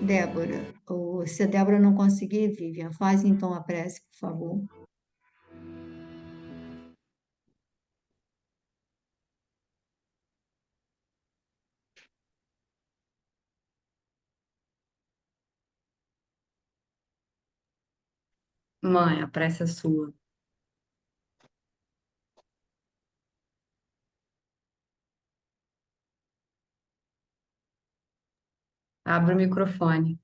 Débora, ou se a Débora não conseguir, Vivian, faz então a prece, por favor. Mãe, a prece é sua. Abra o microfone.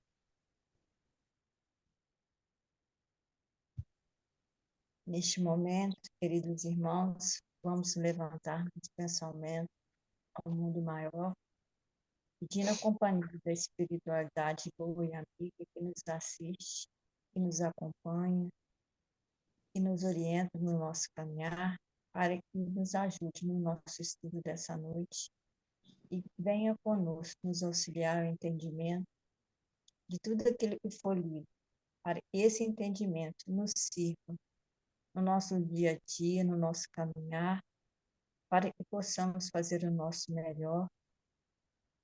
Neste momento, queridos irmãos, vamos levantar nosso pensamento ao mundo maior, pedindo a companhia da espiritualidade boa e amiga que nos assiste, que nos acompanha, que nos orienta no nosso caminhar, para que nos ajude no nosso estudo dessa noite e venha conosco nos auxiliar ao entendimento de tudo aquilo que for lido, para que esse entendimento nos sirva no nosso dia a dia, no nosso caminhar, para que possamos fazer o nosso melhor,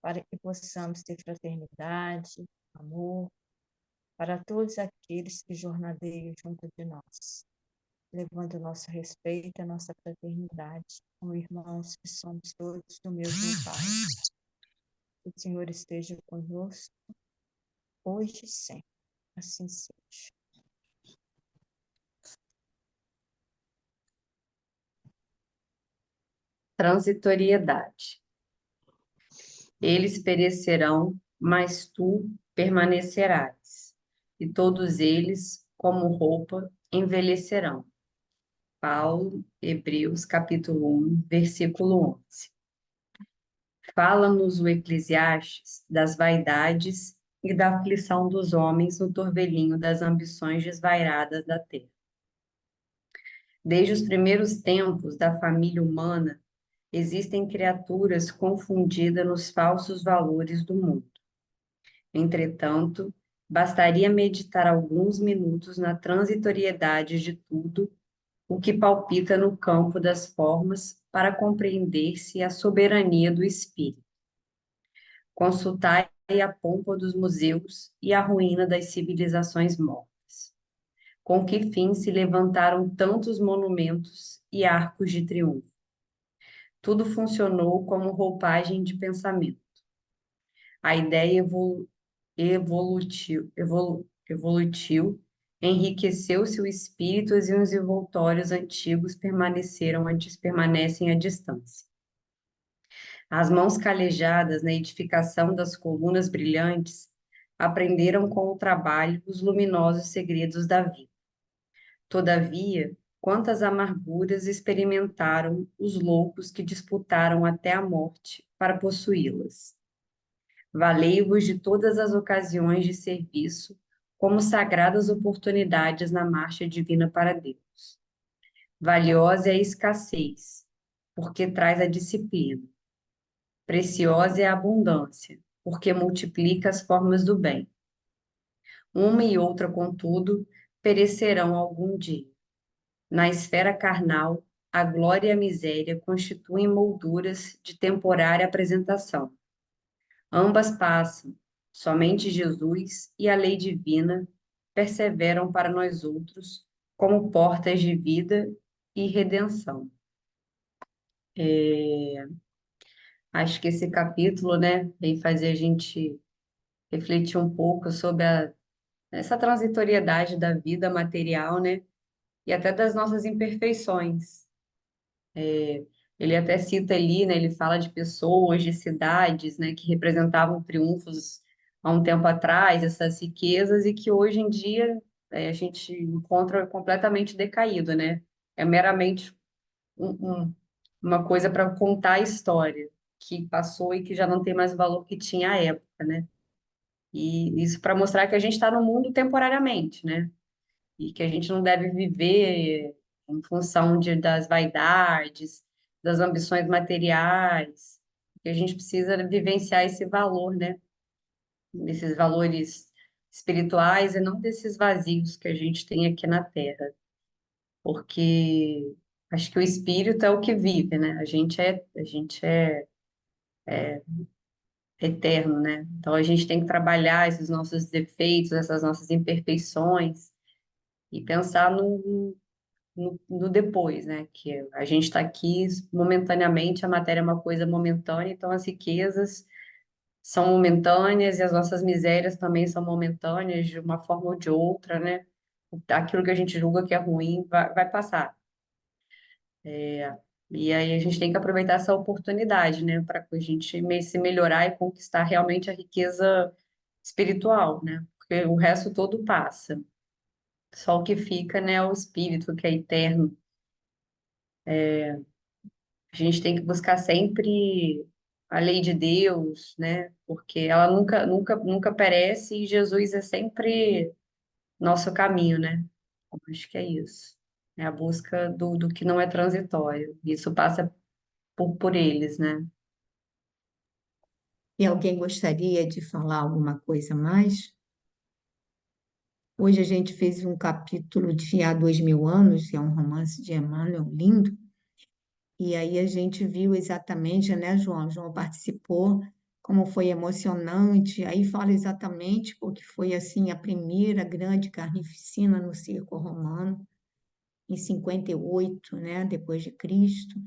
para que possamos ter fraternidade, amor, para todos aqueles que jornadeiam junto de nós, levando o nosso respeito, a nossa fraternidade, como irmãos que somos todos do mesmo Pai. Que o Senhor esteja conosco, hoje e sempre. Assim seja. Transitoriedade. Eles perecerão, mas tu permanecerás, e todos eles, como roupa, envelhecerão. Paulo, Hebreus, capítulo 1, versículo 11. Fala-nos o Eclesiastes das vaidades e da aflição dos homens no torvelinho das ambições desvairadas da terra. Desde os primeiros tempos da família humana, existem criaturas confundidas nos falsos valores do mundo. Entretanto, bastaria meditar alguns minutos na transitoriedade de tudo o que palpita no campo das formas para compreender-se a soberania do espírito. Consultai a pompa dos museus e a ruína das civilizações mortas. Com que fim se levantaram tantos monumentos e arcos de triunfo? Tudo funcionou como roupagem de pensamento. A ideia evolutiu, enriqueceu-se o espírito e os envoltórios antigos permanecem à distância. As mãos calejadas na edificação das colunas brilhantes aprenderam com o trabalho os luminosos segredos da vida. Todavia, quantas amarguras experimentaram os loucos que disputaram até a morte para possuí-las. Valei-vos de todas as ocasiões de serviço como sagradas oportunidades na marcha divina para Deus. Valiosa é a escassez, porque traz a disciplina. Preciosa é a abundância, porque multiplica as formas do bem. Uma e outra, contudo, perecerão algum dia. Na esfera carnal, a glória e a miséria constituem molduras de temporária apresentação. Ambas passam, somente Jesus e a lei divina perseveram para nós outros como portas de vida e redenção. Acho que esse capítulo, né, vem fazer a gente refletir um pouco sobre essa transitoriedade da vida material, né, e até das nossas imperfeições. Ele até cita ali, né, ele fala de pessoas, de cidades, né, que representavam triunfos há um tempo atrás, essas riquezas, e que hoje em dia a gente encontra completamente decaído, né? É meramente uma coisa para contar a história que passou e que já não tem mais o valor que tinha à época, né? E isso para mostrar que a gente está no mundo temporariamente, né? E que a gente não deve viver em função das vaidades, das ambições materiais, que a gente precisa vivenciar esse valor, né? Esses valores espirituais e não desses vazios que a gente tem aqui na Terra, porque acho que o espírito é o que vive, né? A gente é eterno, né? Então a gente tem que trabalhar esses nossos defeitos, essas nossas imperfeições e pensar no depois, né? Que a gente está aqui momentaneamente, a matéria é uma coisa momentânea, então as riquezas são momentâneas e as nossas misérias também são momentâneas de uma forma ou de outra, né? Aquilo que a gente julga que é ruim vai passar. E aí a gente tem que aproveitar essa oportunidade, né, para a gente se melhorar e conquistar realmente a riqueza espiritual, né? Porque o resto todo passa. Só o que fica, né, é o espírito, que é eterno. A gente tem que buscar sempre a lei de Deus, né? Porque ela nunca perece e Jesus é sempre nosso caminho, né? Eu acho que é isso. É a busca do que não é transitório. Isso passa por eles, né? E alguém gostaria de falar alguma coisa a mais? Hoje a gente fez um capítulo de Há 2000 anos, que é um romance de Emmanuel lindo, e aí a gente viu exatamente, né, João? João participou, como foi emocionante, aí fala exatamente porque foi assim a primeira grande carnificina no circo romano, em 58, né, depois de Cristo.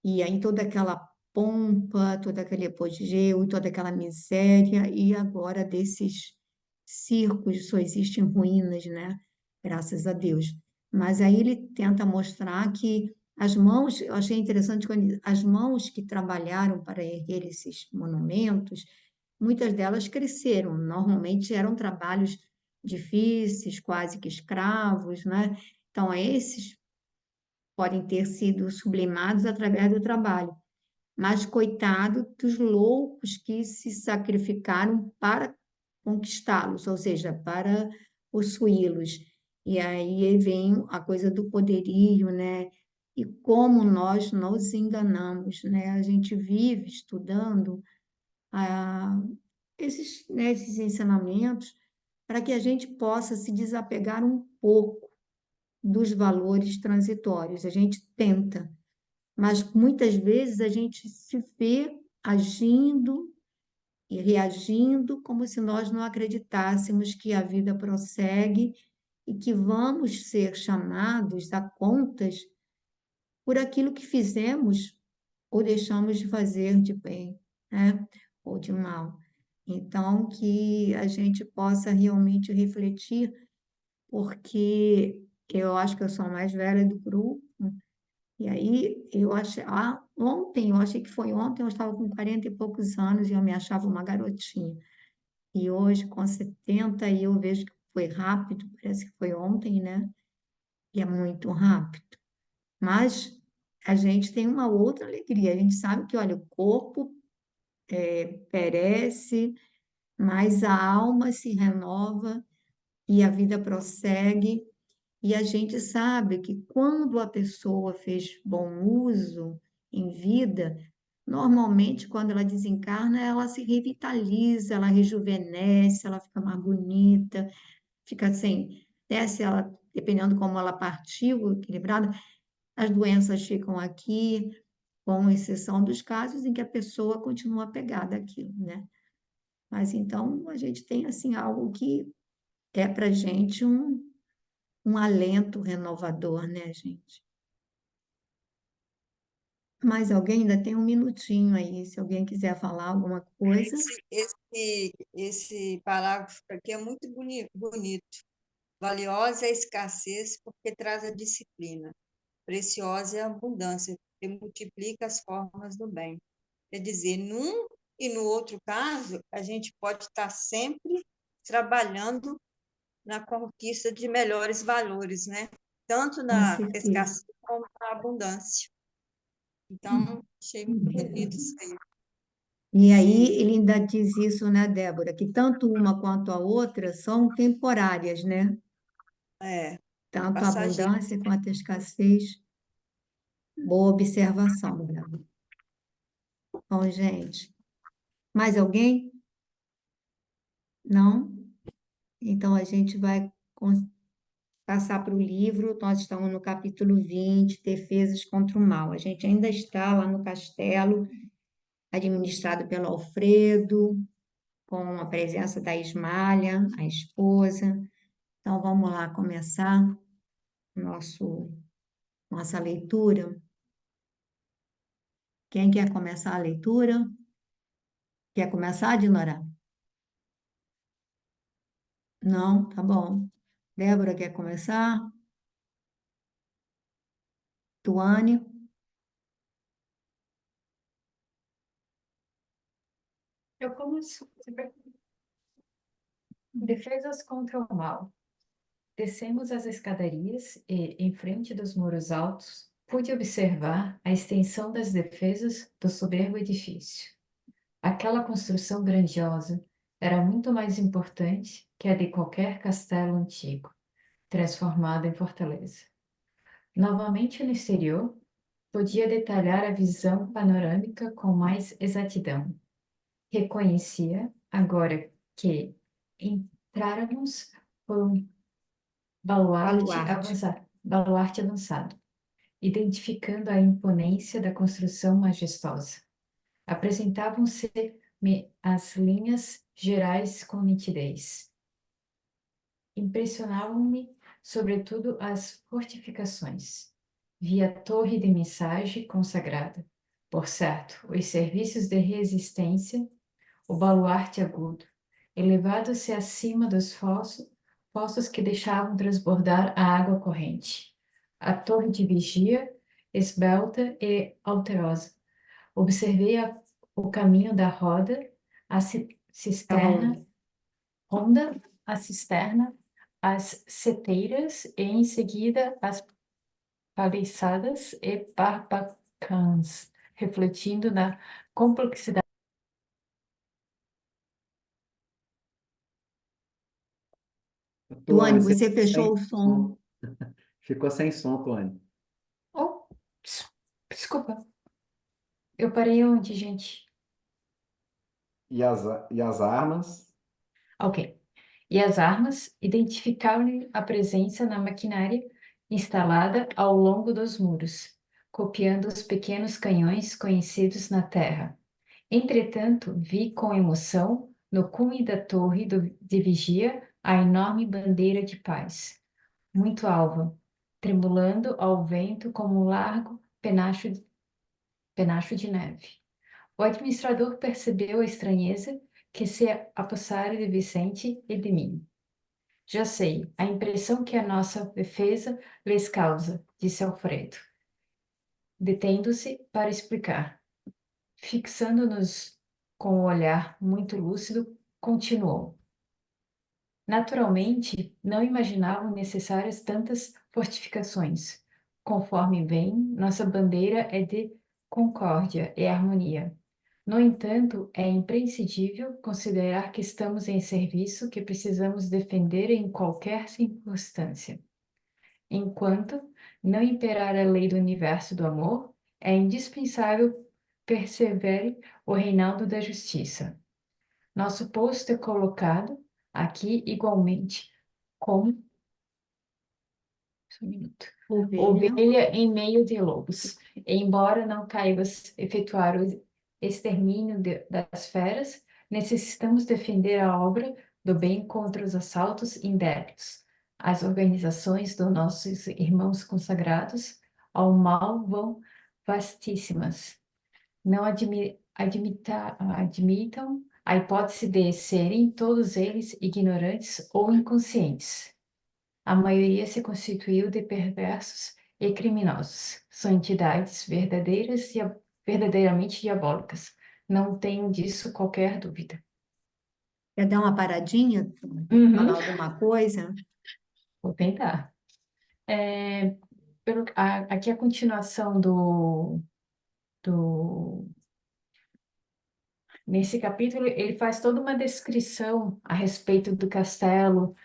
E aí toda aquela pompa, todo aquele apogeu, toda aquela miséria, e agora desses circos só existem ruínas, né? Graças a Deus. Mas aí ele tenta mostrar que as mãos, eu achei interessante quando as mãos que trabalharam para erguer esses monumentos, muitas delas cresceram. Normalmente eram trabalhos difíceis, quase que escravos, né? Então, esses podem ter sido sublimados através do trabalho. Mas coitado dos loucos que se sacrificaram para conquistá-los, ou seja, para possuí-los. E aí vem a coisa do poderio, né? E como nós nos enganamos, né? A gente vive estudando esses ensinamentos para que a gente possa se desapegar um pouco dos valores transitórios. A gente tenta, mas muitas vezes a gente se vê agindo e reagindo como se nós não acreditássemos que a vida prossegue e que vamos ser chamados a contas por aquilo que fizemos ou deixamos de fazer de bem, né? Ou de mal. Então, que a gente possa realmente refletir, porque eu acho que eu sou a mais velha do grupo. E aí, eu achei, ontem, eu achei que foi ontem, eu estava com 40 e poucos anos e eu me achava uma garotinha. E hoje, com 70, e eu vejo que foi rápido, parece que foi ontem, né? E é muito rápido. Mas a gente tem uma outra alegria. A gente sabe que, olha, o corpo perece, mas a alma se renova e a vida prossegue. E a gente sabe que quando a pessoa fez bom uso em vida, normalmente quando ela desencarna, ela se revitaliza, ela rejuvenesce, ela fica mais bonita, fica assim, né? Se ela, dependendo como ela partiu, equilibrada, as doenças ficam aqui, com exceção dos casos em que a pessoa continua apegada àquilo, né? Mas então a gente tem assim algo que é para gente um alento renovador, né, gente? Mais alguém? Ainda tem um minutinho aí, se alguém quiser falar alguma coisa. Esse parágrafo aqui é muito bonito. Valiosa é a escassez porque traz a disciplina. Preciosa é a abundância, porque multiplica as formas do bem. Quer dizer, num e no outro caso, a gente pode estar sempre trabalhando na conquista de melhores valores, né? Tanto Com na certeza. escassez como na abundância. Então, achei muito bonito isso aí. E aí Esse, ele ainda diz isso, né, Débora, que tanto uma quanto a outra são temporárias, né? Tanto a passageiro. abundância quanto a escassez. Boa observação, Débora. Bom, gente, mais alguém? Não? Então a gente vai passar para o livro. Nós estamos no capítulo 20, Defesas contra o Mal. A gente ainda está lá no castelo administrado pelo Alfredo, com a presença da Ismália, a esposa. Então, vamos lá começar nossa leitura. Quem quer começar a leitura? Quer começar, Dinora? Não? Tá bom. Débora quer começar? Tuane? Eu começo. Defesas contra o mal. Descemos as escadarias e, em frente dos muros altos, pude observar a extensão das defesas do soberbo edifício. Aquela construção grandiosa era muito mais importante que a de qualquer castelo antigo, transformado em fortaleza. Novamente no exterior, podia detalhar a visão panorâmica com mais exatidão. Reconhecia, agora que entráramos por um Baluarte. baluarte avançado, identificando a imponência da construção majestosa. Apresentavam-se-me as linhas gerais com nitidez. Impressionavam-me, sobretudo, as fortificações. Vi a torre de mensagem consagrada. Por certo, os serviços de resistência, o baluarte agudo, elevado-se acima dos poços que deixavam transbordar a água corrente. A torre de vigia, esbelta e alterosa. Observei o caminho da roda, a cisterna, ronda, a cisterna, as seteiras e, em seguida, as paliçadas e barbacãs, refletindo na complexidade. Tuane, Você você ficou fechou sem o som. som. Ficou sem som, Tuane. Oh, desculpa. Eu parei onde, gente? E as armas? Ok. E as armas identificaram a presença na maquinária instalada ao longo dos muros, copiando os pequenos canhões conhecidos na Terra. Entretanto, vi com emoção, no cume da torre de vigia, a enorme bandeira de paz, muito alva, tremulando ao vento como um largo penacho de neve. O administrador percebeu a estranheza que se apossara de Vicente e de mim. Já sei, a impressão que a nossa defesa lhes causa, disse Alfredo, detendo-se para explicar. Fixando-nos com um olhar muito lúcido, continuou. Naturalmente, não imaginavam necessárias tantas fortificações. Conforme bem, nossa bandeira é de concórdia e harmonia. No entanto, é imprescindível considerar que estamos em serviço que precisamos defender em qualquer circunstância. Enquanto não imperar a lei do universo do amor, é indispensável persevere o reinado da justiça. Nosso posto é colocado aqui igualmente como um minuto, Ovelha. ovelha em meio de lobos. Embora não caibas efetuar o extermínio das feras, necessitamos defender a obra do bem contra os assaltos indébitos. As organizações dos nossos irmãos consagrados ao mal vão vastíssimas. Não admitam a hipótese de serem todos eles ignorantes ou inconscientes. A maioria se constituiu de perversos e criminosos. São entidades verdadeiramente diabólicas. Não tenho disso qualquer dúvida. Quer dar uma paradinha? Uhum, Falar alguma coisa? vou tentar. É, aqui a continuação do Nesse capítulo, ele faz toda uma descrição a respeito do castelo,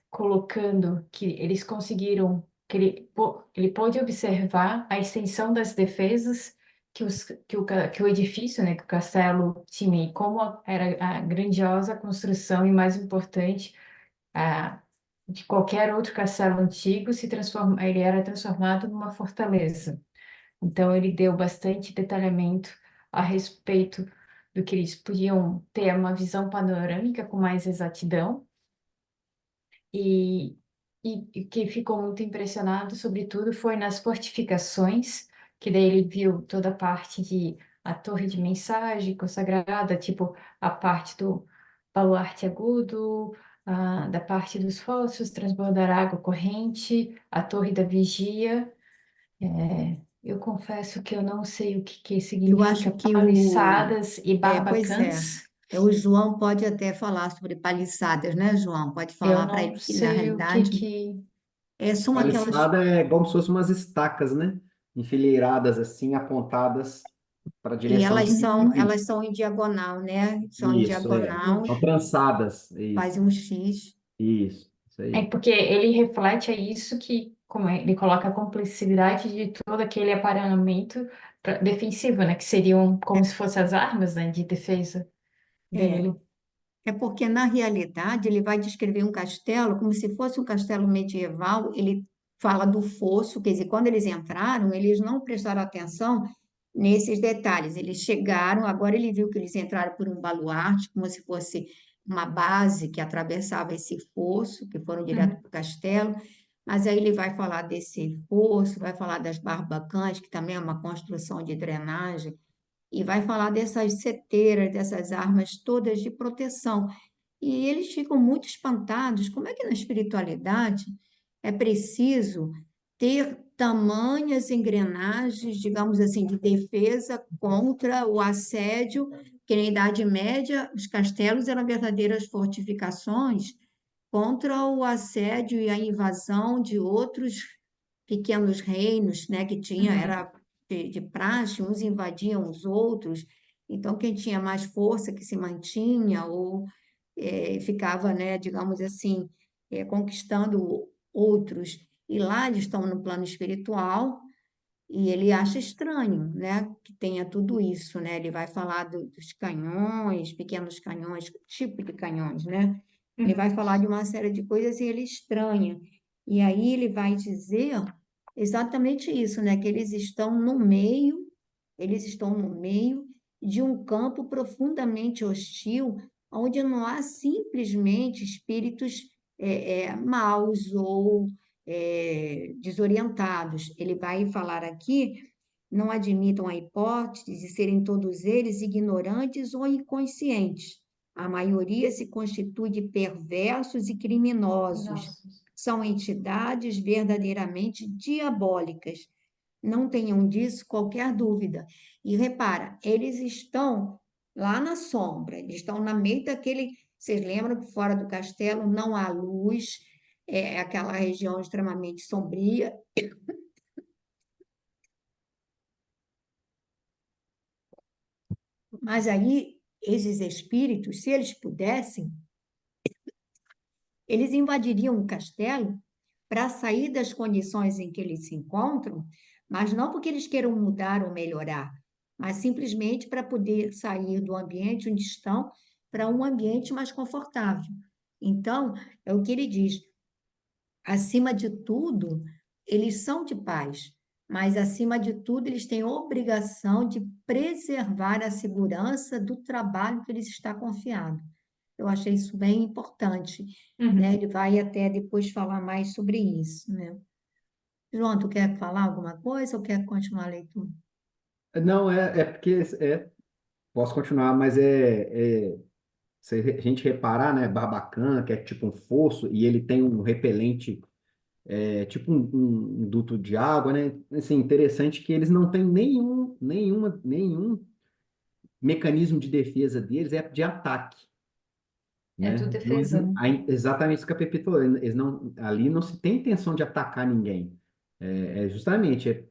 colocando que eles conseguiram, ele pôde observar a extensão das defesas que o edifício, né, que o castelo tinha, e como era a grandiosa construção e mais importante, de qualquer outro castelo antigo, ele era transformado numa fortaleza. Então, ele deu bastante detalhamento a respeito do que eles podiam ter uma visão panorâmica com mais exatidão. E, e o que ficou muito impressionado, sobretudo, foi nas fortificações, que daí ele viu toda a parte de a torre de mensagem consagrada, tipo a parte do baluarte agudo, da parte dos fossos, transbordar água corrente, a torre da vigia. Eu confesso que eu não sei o que Eu acho significa que paliçadas e pois é, barbacãs. o João pode até falar sobre paliçadas, né, João? Pode Eu falar para não ele que, na sei o que realidade, que... são aquelas. Paliçada é como se fossem umas estacas, né? Enfileiradas assim, apontadas para a E direção de inimigo. elas são em diagonal, né? São em Isso, é. diagonal, São trançadas. faz Isso, um X. isso É aí. porque ele reflete isso que, como ele coloca a complexidade de todo aquele aparelhamento defensivo, né? Que seriam como se fossem as armas, né, de defesa É, dele. é porque, na realidade, ele vai descrever um castelo como se fosse um castelo medieval. Ele fala do fosso, quer dizer, quando eles entraram, eles não prestaram atenção nesses detalhes. Eles chegaram, agora ele viu que eles entraram por um baluarte, como se fosse uma base que atravessava esse fosso, que foram direto Uhum. para o castelo. Mas aí ele vai falar desse fosso, vai falar das barbacãs, que também é uma construção de drenagem, e vai falar dessas seteiras, dessas armas todas de proteção. E eles ficam muito espantados. Como é que na espiritualidade é preciso ter tamanhas engrenagens, digamos assim, de defesa contra o assédio, que na Idade Média os castelos eram verdadeiras fortificações contra o assédio e a invasão de outros pequenos reinos, né, que tinha, Uhum. era de praxe, uns invadiam os outros, então quem tinha mais força que se mantinha, ou ficava, né, digamos assim, conquistando outros. E lá eles estão no plano espiritual, e ele acha estranho, né, que tenha tudo isso, né? Ele vai falar dos canhões, pequenos canhões, tipo de canhões, né? Ele Uhum. vai falar de uma série de coisas e ele estranha. E aí ele vai dizer exatamente isso, né? Que eles estão no meio de um campo profundamente hostil, onde não há simplesmente espíritos maus ou desorientados. Ele vai falar aqui, não admitam a hipótese de serem todos eles ignorantes ou inconscientes. A maioria se constitui de perversos e criminosos. Nossa. São entidades verdadeiramente diabólicas. Não tenham disso qualquer dúvida. E repara, eles estão lá na sombra, eles estão no meio daquele. Vocês lembram que fora do castelo não há luz, é aquela região extremamente sombria. Mas aí, esses espíritos, se eles pudessem, eles invadiriam o castelo para sair das condições em que eles se encontram, mas não porque eles queiram mudar ou melhorar, mas simplesmente para poder sair do ambiente onde estão para um ambiente mais confortável. Então, é o que ele diz: acima de tudo, eles são de paz, mas acima de tudo, eles têm obrigação de preservar a segurança do trabalho que lhes está confiado. Eu achei isso bem importante, né? Uhum. Ele vai até depois falar mais sobre isso, né? João, tu quer falar alguma coisa ou quer continuar a leitura? Não, é porque posso continuar, mas se a gente reparar, né, Barbacana, que é tipo um fosso, e ele tem um repelente, tipo um duto de água, né? Assim, interessante que eles não têm nenhum mecanismo de defesa deles é de ataque, É né? tudo Não, defesa, né? exatamente isso que a Pepe falou, eles não, ali não se tem intenção de atacar ninguém. Justamente,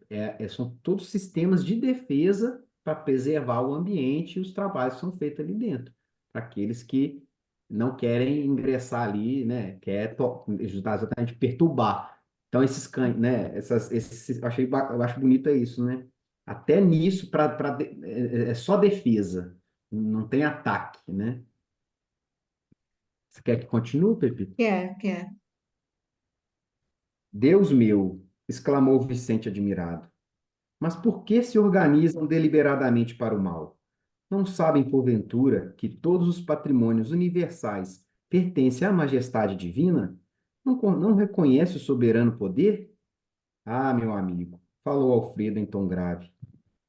são todos sistemas de defesa para preservar o ambiente e os trabalhos que são feitos ali dentro, para aqueles que não querem ingressar ali, né? Exatamente perturbar. Então, esses cães, né? Eu acho bonito é isso, né? Até nisso, é só defesa, não tem ataque, né? Você quer que continue, Pepe? Quer, quer. Deus meu, exclamou Vicente admirado. Mas por que se organizam deliberadamente para o mal? Não sabem, porventura, que todos os patrimônios universais pertencem à majestade divina? Não reconhece o soberano poder? Ah, meu amigo, falou Alfredo em tom grave.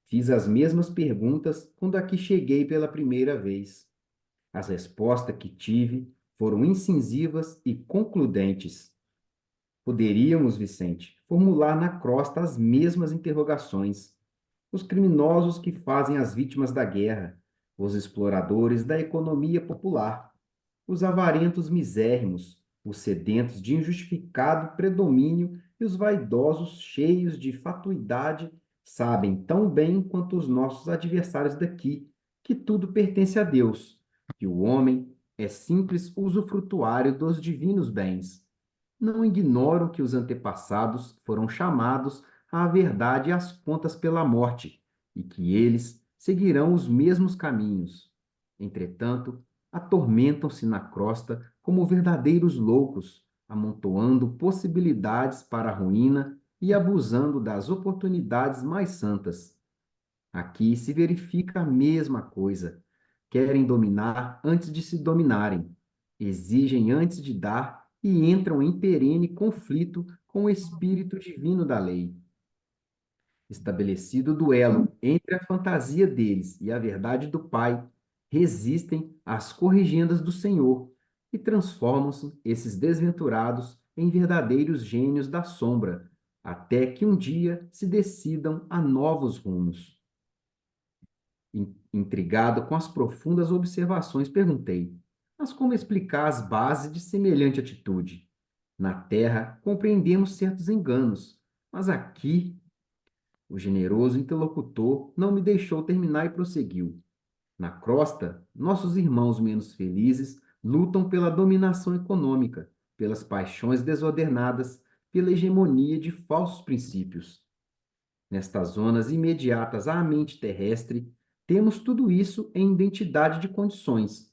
Fiz as mesmas perguntas quando aqui cheguei pela primeira vez. As respostas que tive foram incisivas e concludentes. Poderíamos, Vicente, formular na crosta as mesmas interrogações. Os criminosos que fazem as vítimas da guerra, os exploradores da economia popular, os avarentos misérrimos, os sedentos de injustificado predomínio e os vaidosos cheios de fatuidade sabem tão bem quanto os nossos adversários daqui que tudo pertence a Deus, que o homem é simples usufrutuário dos divinos bens. Não ignoram que os antepassados foram chamados à verdade e às contas pela morte, e que eles seguirão os mesmos caminhos. Entretanto, atormentam-se na crosta como verdadeiros loucos, amontoando possibilidades para a ruína e abusando das oportunidades mais santas. Aqui se verifica a mesma coisa. Querem dominar antes de se dominarem, exigem antes de dar e entram em perene conflito com o espírito divino da lei. Estabelecido o duelo entre a fantasia deles e a verdade do Pai, resistem às corrigendas do Senhor e transformam-se esses desventurados em verdadeiros gênios da sombra, até que um dia se decidam a novos rumos. Intrigado com as profundas observações, perguntei: mas como explicar as bases de semelhante atitude? Na Terra, compreendemos certos enganos, mas aqui, o generoso interlocutor não me deixou terminar e prosseguiu. Na crosta, nossos irmãos menos felizes lutam pela dominação econômica, pelas paixões desordenadas, pela hegemonia de falsos princípios. Nestas zonas imediatas à mente terrestre, temos tudo isso em identidade de condições.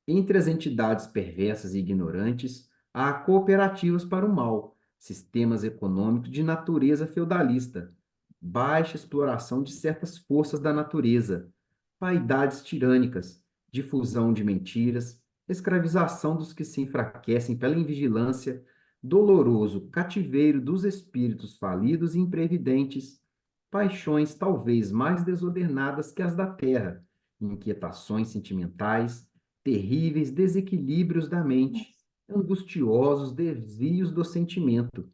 Entre as entidades perversas e ignorantes, há cooperativas para o mal, sistemas econômicos de natureza feudalista, baixa exploração de certas forças da natureza, vaidades tirânicas, difusão de mentiras, escravização dos que se enfraquecem pela invigilância, doloroso cativeiro dos espíritos falidos e imprevidentes, paixões talvez mais desordenadas que as da terra, inquietações sentimentais, terríveis desequilíbrios da mente, angustiosos desvios do sentimento.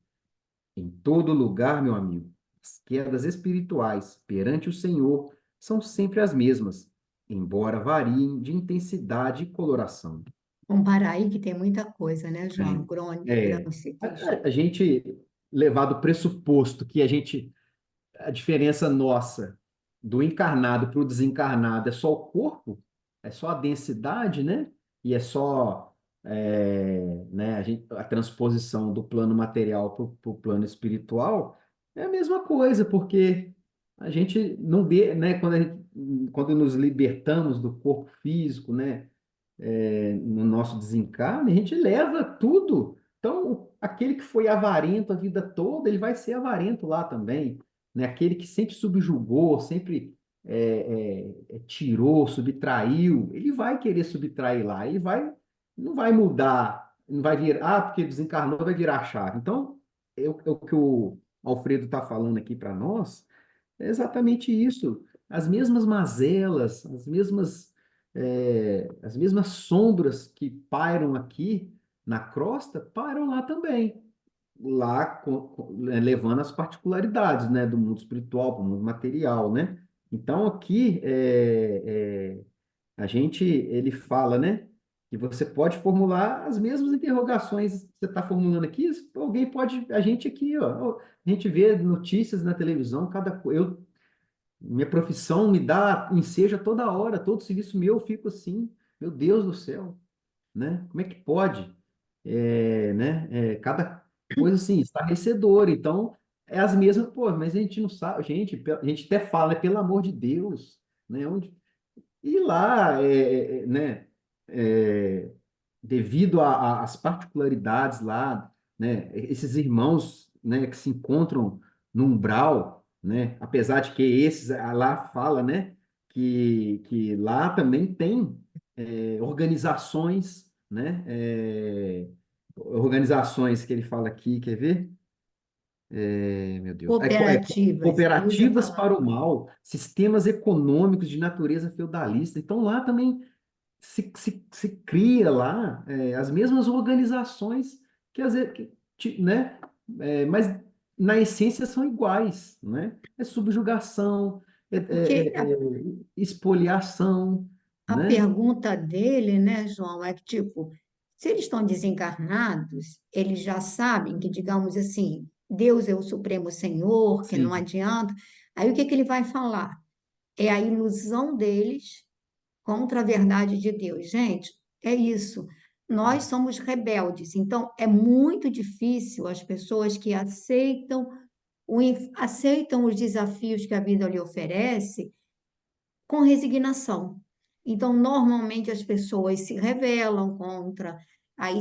Em todo lugar, meu amigo, as quedas espirituais perante o Senhor são sempre as mesmas, embora variem de intensidade e coloração. Comparar aí que tem muita coisa, né, João? É, Gramsci a, diz. a gente levar do pressuposto que a diferença nossa do encarnado para o desencarnado é só o corpo, é só a densidade, né? E é só né, a transposição do plano material para o plano espiritual, é a mesma coisa, porque a gente não vê, né, quando nos libertamos do corpo físico, né, no nosso desencarne, a gente leva tudo. Então, aquele que foi avarento a vida toda, ele vai ser avarento lá também. Né? Aquele que sempre subjugou, sempre tirou, subtraiu, ele vai querer subtrair lá. Ele não vai mudar, não vai vir, porque desencarnou, vai virar a chave. Então, o que o Alfredo está falando aqui para nós é exatamente isso. As mesmas mazelas, as mesmas sombras que pairam aqui na crosta, pairam lá também. Lá levando as particularidades, né, do mundo espiritual para o mundo material, né? Então aqui ele fala, né, que você pode formular as mesmas interrogações que você está formulando aqui. Alguém pode, a gente aqui, ó, a gente vê notícias na televisão, minha profissão me dá enseja toda hora, todo serviço meu, eu fico assim, meu Deus do céu, né? Como é que pode? Cada coisa assim, estarrecedora. Então, é as mesmas, pô, mas a gente não sabe, a gente até fala, né, pelo amor de Deus, né? E lá, né? é, Devido às particularidades lá, né? Esses irmãos, né, que se encontram no umbral, né? Apesar de que esses, lá fala, né, que lá também tem organizações, né? Organizações que ele fala aqui, quer ver? Meu Deus. Cooperativas, ele usa a Cooperativas para o palavra. mal, sistemas econômicos de natureza feudalista. Então, lá também se cria lá as mesmas organizações que às vezes, né? Mas na essência são iguais, né? É subjugação, Porque espoliação, a né? pergunta dele, né, João, é que, tipo, se eles estão desencarnados, eles já sabem que, digamos assim, Deus é o Supremo Senhor, que não Sim. adianta. Aí o que que ele vai falar? É a ilusão deles contra a verdade de Deus. Gente, é isso. Nós somos rebeldes, então é muito difícil as pessoas que aceitam os desafios que a vida lhe oferece com resignação. Então, normalmente as pessoas se rebelam contra, aí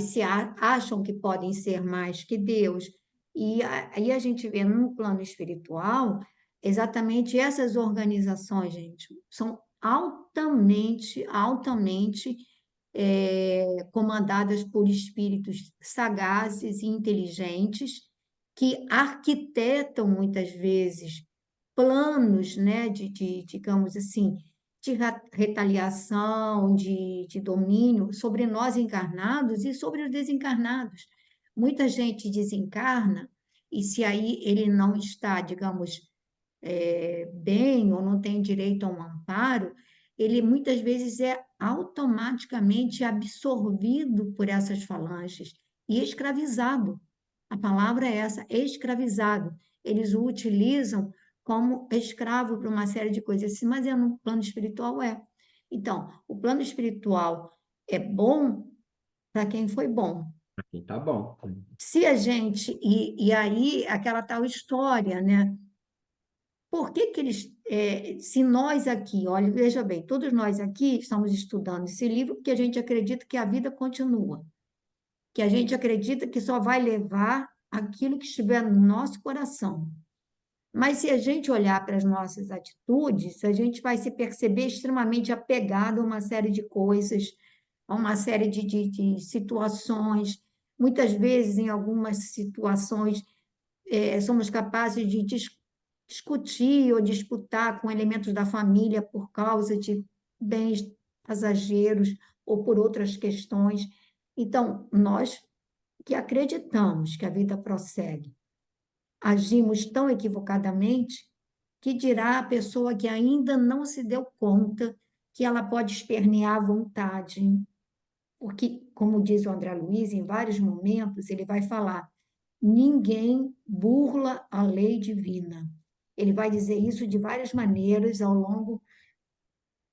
acham que podem ser mais que Deus. E aí a gente vê no plano espiritual exatamente essas organizações, gente, são altamente comandadas por espíritos sagazes e inteligentes que arquitetam muitas vezes planos, né, digamos assim, de retaliação, de domínio sobre nós encarnados e sobre os desencarnados. Muita gente desencarna e se aí ele não está, digamos, bem ou não tem direito a um amparo, ele muitas vezes é automaticamente absorvido por essas falanges e escravizado. A palavra é essa, escravizado. Eles o utilizam como escravo para uma série de coisas, assim, mas no plano espiritual é. Então, o plano espiritual é bom para quem foi bom. Aqui tá bom. Se a gente, e aí aquela tal história, né? Por que que eles, se nós aqui, olha, veja bem, todos nós aqui estamos estudando esse livro porque a gente acredita que a vida continua, que a gente acredita que só vai levar aquilo que estiver no nosso coração. Mas se a gente olhar para as nossas atitudes, a gente vai se perceber extremamente apegado a uma série de coisas, a uma série de situações. Muitas vezes, em algumas situações, somos capazes de discutir ou disputar com elementos da família por causa de bens passageiros ou por outras questões. Então, nós que acreditamos que a vida prossegue, agimos tão equivocadamente que dirá a pessoa que ainda não se deu conta que ela pode espernear à vontade. Porque, como diz o André Luiz, em vários momentos, ele vai falar: ninguém burla a lei divina. Ele vai dizer isso de várias maneiras ao longo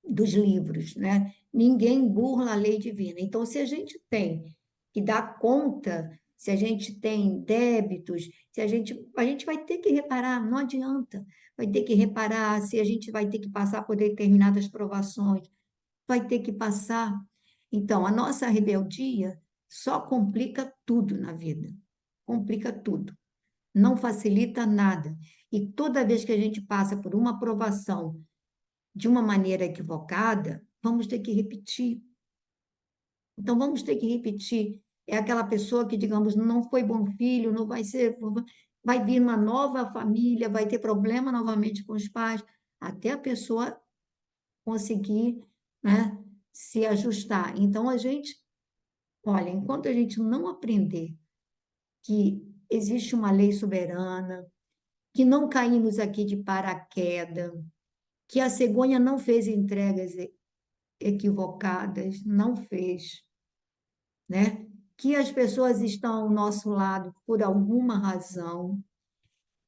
dos livros, né? Ninguém burla a lei divina. Então, se a gente tem que dar conta, se a gente tem débitos, se a gente vai ter que reparar, não adianta. Vai ter que reparar se a gente vai ter que passar por determinadas provações, vai ter que passar. Então, a nossa rebeldia só complica tudo na vida. Complica tudo. Não facilita nada. E toda vez que a gente passa por uma provação de uma maneira equivocada, vamos ter que repetir. Então, vamos ter que repetir. É aquela pessoa que, digamos, não foi bom filho, não vai ser, vai vir uma nova família, vai ter problema novamente com os pais, até a pessoa conseguir, né, se ajustar. Então, olha, enquanto a gente não aprender que existe uma lei soberana, que não caímos aqui de paraquedas, que a cegonha não fez entregas equivocadas, não fez, né? Que as pessoas estão ao nosso lado por alguma razão,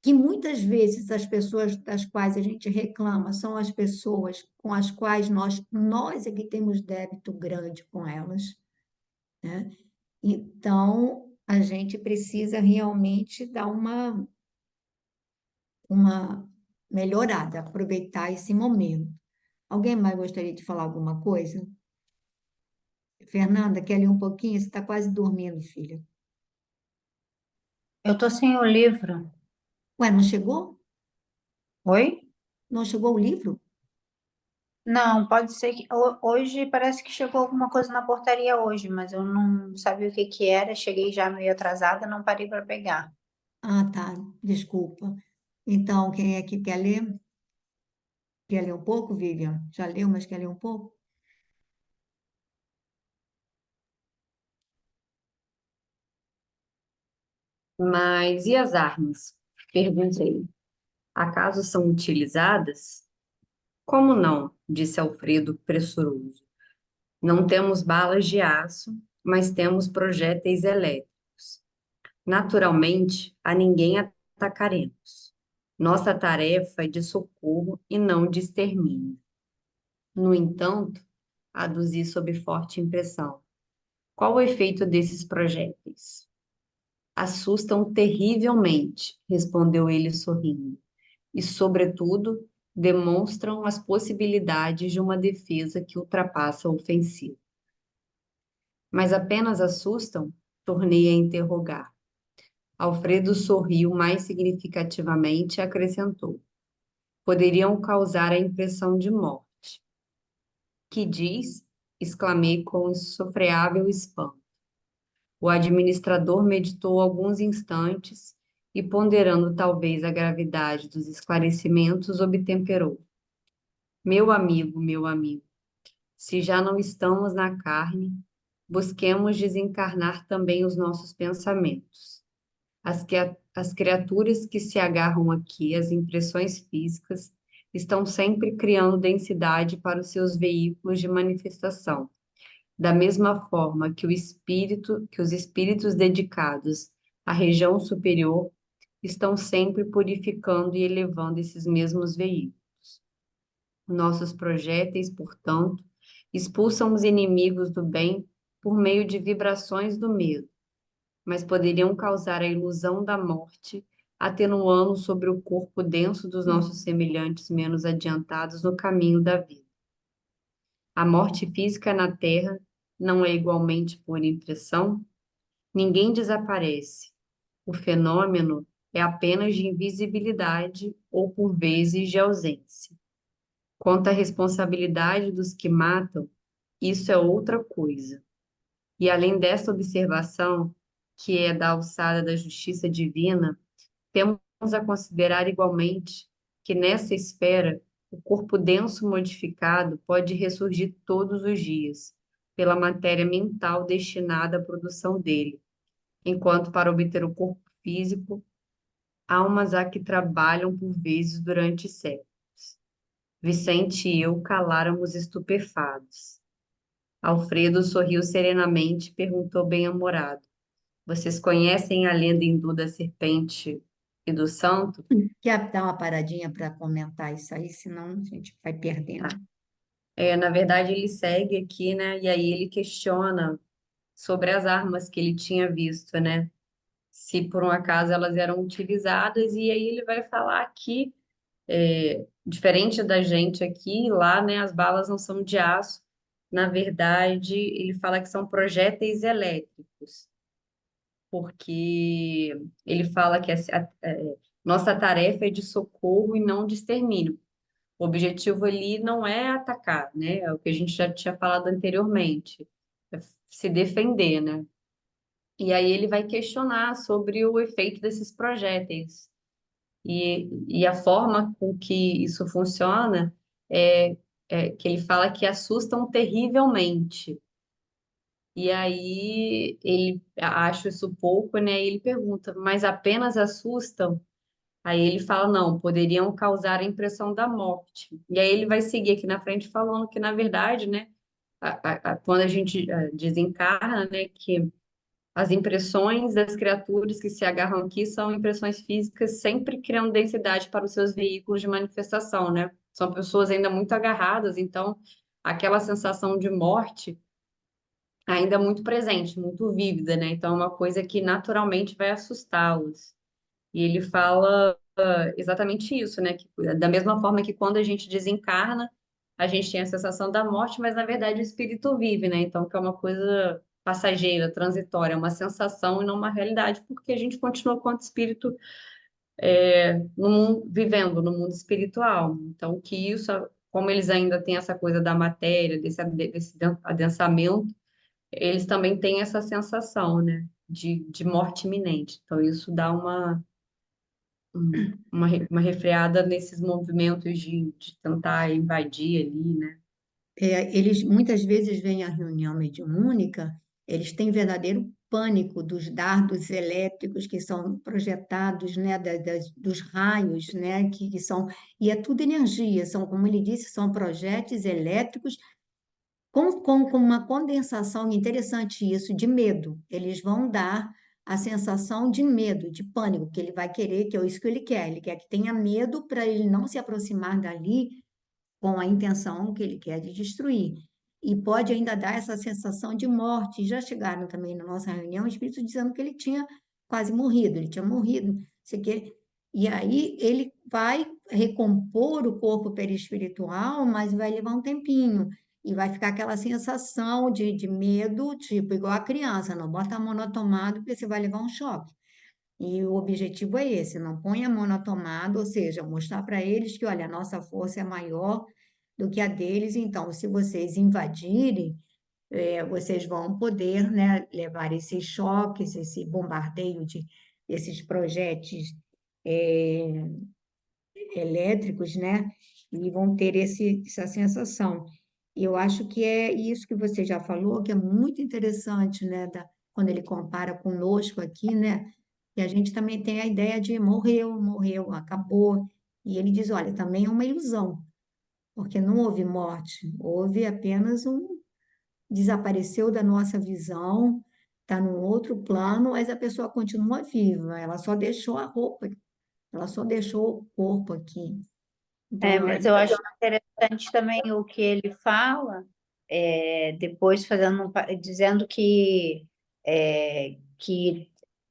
que muitas vezes as pessoas das quais a gente reclama são as pessoas com as quais nós é que temos débito grande com elas, né? Então, a gente precisa realmente dar uma melhorada, aproveitar esse momento. Alguém mais gostaria de falar alguma coisa? Fernanda, quer ler um pouquinho? Você está quase dormindo, filha. Eu tô sem o livro. Ué, não chegou? Oi? Não chegou o livro? Não, pode ser que hoje parece que chegou alguma coisa na portaria hoje, mas eu não sabia o que que era. Cheguei já meio atrasada, não parei para pegar. Ah, tá. Desculpa. Então, quem é que quer ler? Quer ler um pouco, Vivian? Já leu, mas quer ler um pouco? Mas e as armas? Perguntei. Acaso são utilizadas? Como não? Disse Alfredo pressuroso. Não temos balas de aço, mas temos projéteis elétricos. Naturalmente, a ninguém atacaremos. Nossa tarefa é de socorro e não de extermínio. No entanto, aduzi sob forte impressão. Qual o efeito desses projéteis? Assustam terrivelmente, respondeu ele sorrindo, e, sobretudo, demonstram as possibilidades de uma defesa que ultrapassa a ofensiva. Mas apenas assustam? Tornei a interrogar. Alfredo sorriu mais significativamente e acrescentou: poderiam causar a impressão de morte. Que diz? Exclamei com insofreável espanto. O administrador meditou alguns instantes e, ponderando talvez a gravidade dos esclarecimentos, obtemperou. Meu amigo, se já não estamos na carne, busquemos desencarnar também os nossos pensamentos. As criaturas que se agarram aqui às impressões físicas estão sempre criando densidade para os seus veículos de manifestação, da mesma forma que os espíritos dedicados à região superior estão sempre purificando e elevando esses mesmos veículos. Nossos projéteis, portanto, expulsam os inimigos do bem por meio de vibrações do medo, mas poderiam causar a ilusão da morte, atenuando sobre o corpo denso dos nossos semelhantes menos adiantados no caminho da vida. A morte física na Terra não é igualmente por impressão? Ninguém desaparece. O fenômeno é apenas de invisibilidade ou, por vezes, de ausência. Quanto à responsabilidade dos que matam, isso é outra coisa. E além desta observação, que é da alçada da justiça divina, temos a considerar igualmente que nessa esfera o corpo denso modificado pode ressurgir todos os dias, pela matéria mental destinada à produção dele, enquanto para obter o corpo físico, almas há que trabalham por vezes durante séculos. Vicente e eu caláramos estupefatos. Alfredo sorriu serenamente e perguntou bem-humorado: vocês conhecem a lenda hindu da serpente e do santo? Quer dar uma paradinha para comentar isso aí, senão a gente vai Tá. perdendo. Na verdade, ele segue aqui, né? E aí ele questiona sobre as armas que ele tinha visto, né? Se por um acaso elas eram utilizadas, e aí ele vai falar que, diferente da gente aqui, lá, né, as balas não são de aço. Na verdade, ele fala que são projéteis elétricos, porque ele fala que nossa tarefa é de socorro e não de extermínio. O objetivo ali não é atacar, né? É o que a gente já tinha falado anteriormente, é se defender, né? E aí ele vai questionar sobre o efeito desses projéteis. E a forma com que isso funciona é, é que ele fala que assustam terrivelmente. E aí ele acha isso pouco, né? E ele pergunta, mas apenas assustam? Aí ele fala, não, poderiam causar a impressão da morte. E aí ele vai seguir aqui na frente falando que, na verdade, né, quando a gente desencarna, né, que as impressões das criaturas que se agarram aqui são impressões físicas, sempre criando densidade para os seus veículos de manifestação, né? São pessoas ainda muito agarradas, então aquela sensação de morte ainda é muito presente, muito vívida, né? Então é uma coisa que naturalmente vai assustá-los. E ele fala exatamente isso, né? Que, da mesma forma que quando a gente desencarna, a gente tem a sensação da morte, mas na verdade o espírito vive, né? Então, que é uma coisa passageira, transitória, é uma sensação e não uma realidade, porque a gente continua quanto espírito vivendo no mundo espiritual. Então, que isso, como eles ainda têm essa coisa da matéria, desse adensamento, eles também têm essa sensação, né, de morte iminente. Então, isso dá uma refreada nesses movimentos de tentar invadir ali, né? Eles muitas vezes vêm à reunião mediúnica, eles têm verdadeiro pânico dos dardos elétricos que são projetados, né, dos raios, né, que são, e é tudo energia, são, como ele disse, são projéteis elétricos com uma condensação, interessante isso, de medo. Eles vão dar a sensação de medo, de pânico, que ele vai querer, que é isso que ele quer que tenha medo para ele não se aproximar dali com a intenção que ele quer de destruir. E pode ainda dar essa sensação de morte. Já chegaram também na nossa reunião espíritos dizendo que ele tinha quase morrido, ele tinha morrido, sei que. E aí ele vai recompor o corpo perispiritual, mas vai levar um tempinho. E vai ficar aquela sensação de medo, tipo, igual a criança, não bota a mão no tomado porque você vai levar um choque. E o objetivo é esse, não põe a mão na tomada, ou seja, mostrar para eles que, olha, a nossa força é maior do que a deles, então, se vocês invadirem, vocês vão poder, né, levar esses choques, esse bombardeio desses projéteis é, elétricos, né, e vão ter essa sensação. E eu acho que é isso que você já falou, que é muito interessante, né, quando ele compara conosco aqui, né, e a gente também tem a ideia de morreu, morreu, acabou. E ele diz, olha, também é uma ilusão, porque não houve morte, houve apenas desapareceu da nossa visão, está num outro plano, mas a pessoa continua viva, ela só deixou a roupa, ela só deixou o corpo aqui. Então, Mas eu acho interessante também o que ele fala, depois dizendo que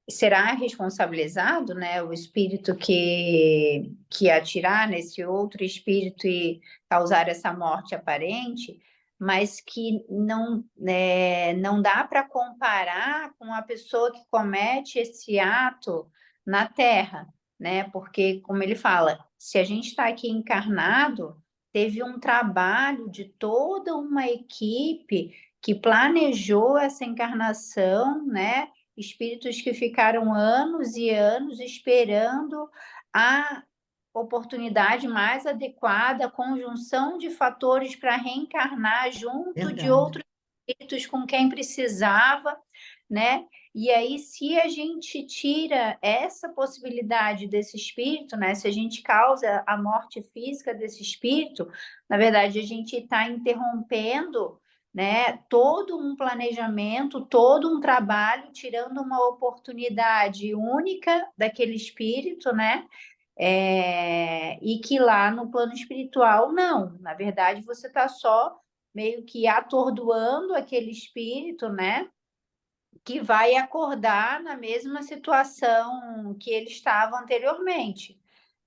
será responsabilizado, né, o espírito que atirar nesse outro espírito e causar essa morte aparente, mas que não, não dá para comparar com a pessoa que comete esse ato na Terra, né? Porque, como ele fala, se a gente está aqui encarnado, teve um trabalho de toda uma equipe que planejou essa encarnação, né? Espíritos que ficaram anos e anos esperando a oportunidade mais adequada, a conjunção de fatores para reencarnar junto de verdade. outros espíritos com quem precisava, né? E aí, se a gente tira essa possibilidade desse espírito, né? Se a gente causa a morte física desse espírito, na verdade, a gente está interrompendo, né, todo um planejamento, todo um trabalho, tirando uma oportunidade única daquele espírito, né? E que lá no plano espiritual, não. Na verdade, você está só meio que atordoando aquele espírito, né? Que vai acordar na mesma situação que ele estava anteriormente,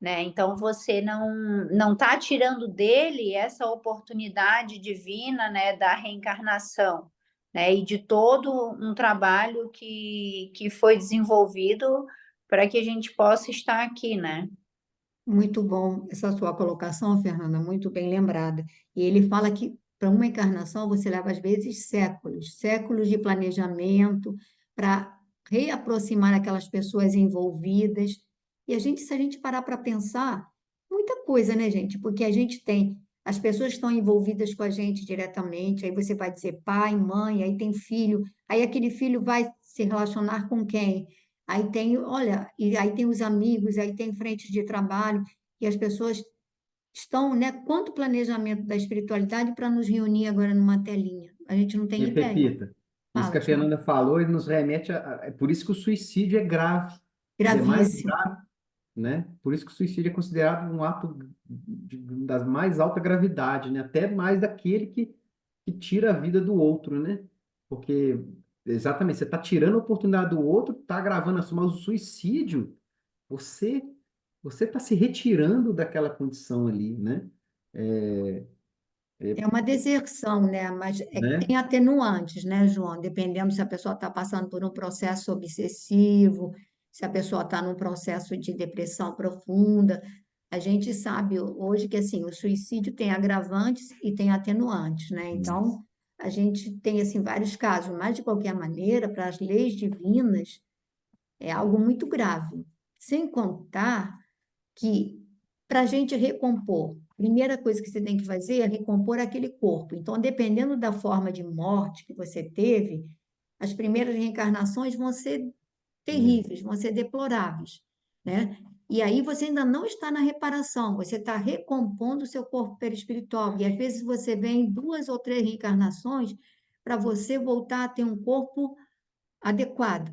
né? Então você não está tirando dele essa oportunidade divina, né, da reencarnação, né? E de todo um trabalho que foi desenvolvido para que a gente possa estar aqui, né? Muito bom essa sua colocação, Fernanda, muito bem lembrada. E ele fala que para uma encarnação você leva às vezes séculos, séculos de planejamento para reaproximar aquelas pessoas envolvidas. E a gente, se a gente parar para pensar, muita coisa, né, gente? Porque a gente tem as pessoas que estão envolvidas com a gente diretamente, aí você vai dizer pai, mãe, aí tem filho, aí aquele filho vai se relacionar com quem? Aí tem, olha, e aí tem os amigos, aí tem frente de trabalho, e as pessoas estão, né? Quanto planejamento da espiritualidade para nos reunir agora numa telinha? A gente não tem E ideia. Pepita, isso que Fala, a João. Fernanda falou, ele nos remete é por isso que o suicídio é grave. Ele é mais Gravíssimo. grave, né? Por isso que o suicídio é considerado um ato das mais alta gravidade, né? Até mais daquele que tira a vida do outro, né? Porque, exatamente, você está tirando a oportunidade do outro, está agravando a sua, mas o suicídio, você você está se retirando daquela condição ali, né? É, É uma deserção, né? Mas né? tem atenuantes, né, João? Dependendo se a pessoa está passando por um processo obsessivo, se a pessoa está num processo de depressão profunda. A gente sabe hoje que assim, o suicídio tem agravantes e tem atenuantes, né? Então, a gente tem assim vários casos, mas de qualquer maneira, para as leis divinas, é algo muito grave. Sem contar que para a gente recompor, a primeira coisa que você tem que fazer é recompor aquele corpo. Então, dependendo da forma de morte que você teve, as primeiras reencarnações vão ser terríveis, vão ser deploráveis, né? E aí você ainda não está na reparação, você está recompondo o seu corpo perispiritual. E às vezes você vem 2 ou 3 reencarnações para você voltar a ter um corpo adequado,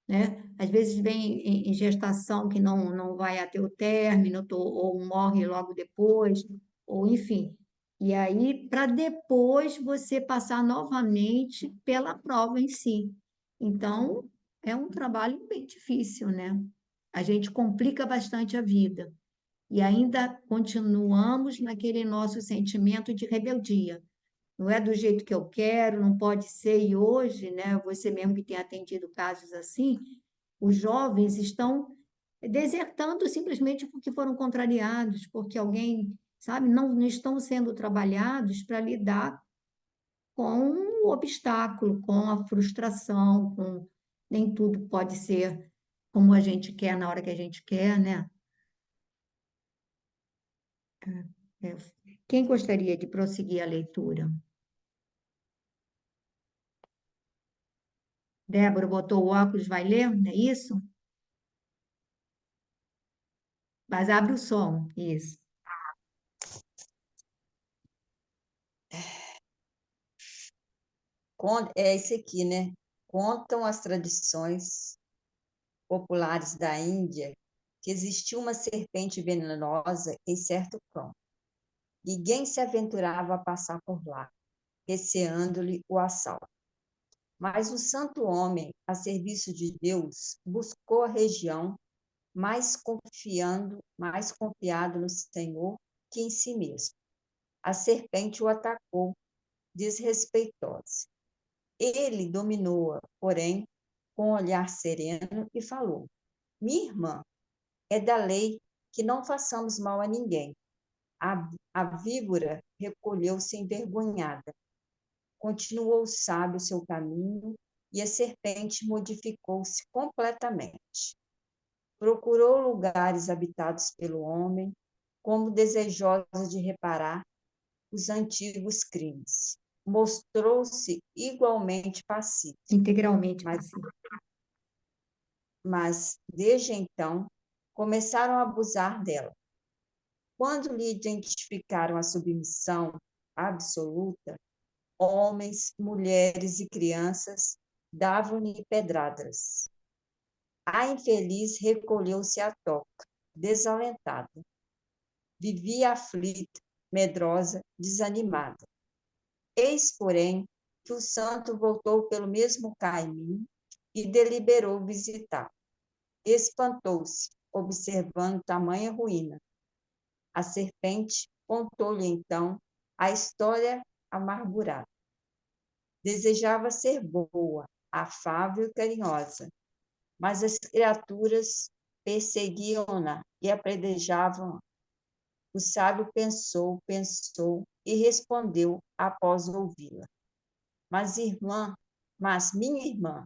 né? Às vezes vem em gestação que não vai até o término, ou morre logo depois, ou enfim. E aí, para depois você passar novamente pela prova em si. Então, é um trabalho bem difícil, né? A gente complica bastante a vida. E ainda continuamos naquele nosso sentimento de rebeldia. Não é do jeito que eu quero, não pode ser. E hoje, né, você mesmo que tem atendido casos assim, os jovens estão desertando simplesmente porque foram contrariados, porque alguém, sabe, não estão sendo trabalhados para lidar com o obstáculo, com a frustração, com nem tudo pode ser como a gente quer na hora que a gente quer, né? É. Quem gostaria de prosseguir a leitura? Débora botou o óculos, vai ler? Não é isso? Mas abre o som, isso. É esse aqui, né? Contam as tradições populares da Índia que existiu uma serpente venenosa em certo campo. Ninguém se aventurava a passar por lá, receando-lhe o assalto. Mas o santo homem, a serviço de Deus, buscou a região mais confiado no Senhor que em si mesmo. A serpente o atacou, desrespeitosa. Ele dominou-a, porém, com um olhar sereno e falou: Minha irmã, é da lei que não façamos mal a ninguém. A víbora recolheu-se envergonhada. Continuou o sábio seu caminho e a serpente modificou-se completamente. Procurou lugares habitados pelo homem, como desejosa de reparar os antigos crimes. Mostrou-se igualmente pacífica, Integralmente possível. mas desde então começaram a abusar dela. Quando lhe identificaram a submissão absoluta, homens, mulheres e crianças davam-lhe pedradas. A infeliz recolheu-se à toca, desalentada. Vivia aflita, medrosa, desanimada. Eis, porém, que o santo voltou pelo mesmo caminho e deliberou visitar. Espantou-se, observando tamanha ruína. A serpente contou-lhe então a história amargurada. Desejava ser boa, afável e carinhosa, mas as criaturas perseguiam-na e apedrejavam. O sábio pensou e respondeu após ouvi-la. Mas minha irmã,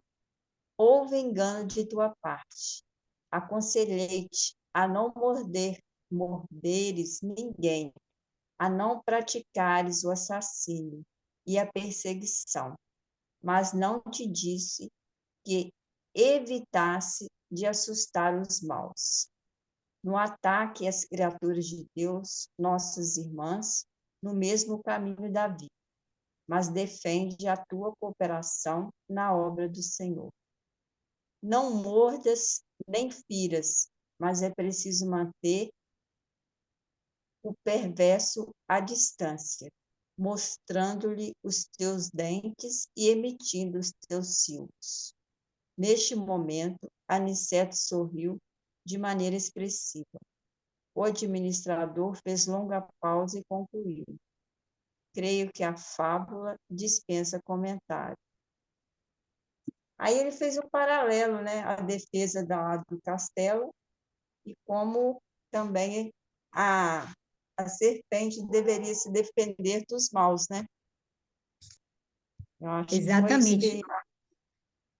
houve engano de tua parte. Aconselhei-te a não morderes ninguém, a não praticares o assassínio e a perseguição, mas não te disse que evitasse de assustar os maus. No ataque às criaturas de Deus, nossas irmãs, no mesmo caminho da vida, mas defende a tua cooperação na obra do Senhor. Não mordas nem firas, mas é preciso manter o perverso à distância, mostrando-lhe os teus dentes e emitindo os teus silvos. Neste momento, Aniceto sorriu de maneira expressiva. O administrador fez longa pausa e concluiu. Creio que a fábula dispensa comentário. Aí ele fez um paralelo, né, à defesa do castelo e como também a, a serpente deveria se defender dos maus, né? Eu acho que foi isso que Exatamente. ele...